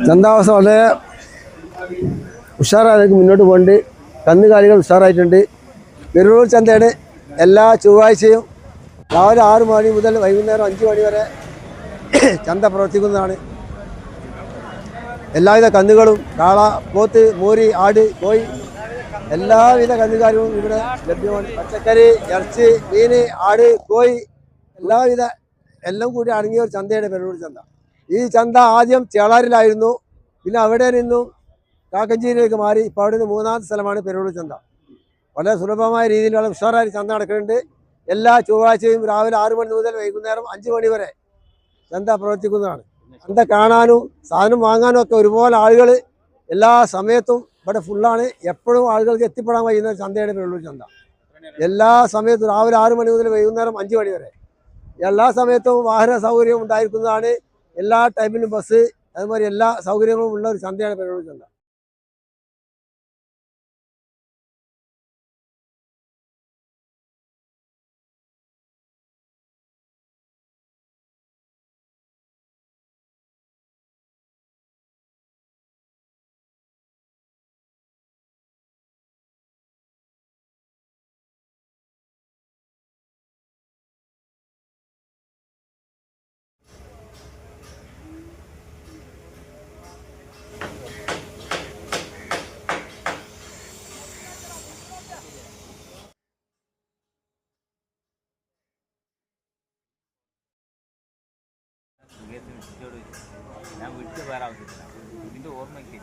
ചന്താവസ്ഥ വളരെ ഉഷാറായി മുന്നോട്ട് പോകുന്നുണ്ട്. കന്നുകാലികൾ ഉഷാറായിട്ടുണ്ട്. പെരുളൂർ ചന്തയുടെ എല്ലാ ചൊവ്വാഴ്ചയും രാവിലെ 6 മണി മുതൽ വൈകുന്നേരം 5 മണി വരെ ചന്ത പ്രവർത്തിക്കുന്നതാണ്. എല്ലാവിധ കന്നുകളും കാള, പോത്ത്, മോരി, ആട്, കോഴി എല്ലാവിധ കന്നുകാലികളും ഇവിടെ ലഭ്യമാണ്. പച്ചക്കറി, ഇറച്ചി, മീൻ, ആട്, കോഴി എല്ലാവിധ എല്ലാം കൂടി അടങ്ങിയ ഒരു ചന്തയാണ് പെരുളൂർ ചന്ത. ഈ ചന്ത ആദ്യം ചേളാരിലായിരുന്നു. പിന്നെ അവിടെ നിന്നും കാക്കഞ്ചേരിയിലേക്ക് മാറി. ഇപ്പോൾ അവിടെ നിന്ന് 3ാമത്തെ സ്ഥലമാണ് പെരുളൂർ ചന്ത. വളരെ സുലഭമായ രീതിയിൽ വളരെ ഉഷാറായി ചന്ത നടക്കുന്നുണ്ട്. എല്ലാ ചൊവ്വാഴ്ചയും രാവിലെ 6 മണി മുതൽ വൈകുന്നേരം 5 മണി വരെ ചന്ത പ്രവർത്തിക്കുന്നതാണ്. ചന്ത കാണാനും സാധനം വാങ്ങാനും ഒക്കെ ഒരുപോലെ ആളുകൾ എല്ലാ സമയത്തും ഇവിടെ ഫുള്ളാണ്. എപ്പോഴും ആളുകൾക്ക് എത്തിപ്പെടാൻ കഴിയുന്ന ചന്തയാണ് പെരുളൂർ ചന്ത. എല്ലാ സമയത്തും രാവിലെ 6 മണി മുതൽ വൈകുന്നേരം 5 മണി വരെ എല്ലാ സമയത്തും വാഹന സൗകര്യവും ഉണ്ടായിരിക്കുന്നതാണ്. എല്ലാ ടൈമിലും ബസ്, അതുമാതിരി എല്ലാ സൗകര്യങ്ങളും ഉള്ള ഒരു ചന്തയാണ് പെരുളൂർ ചന്ത. ഞാൻ വിളിച്ച വേറെ ആവശ്യത്തില്ല ഇതിൻ്റെ ഓർമ്മയ്ക്ക്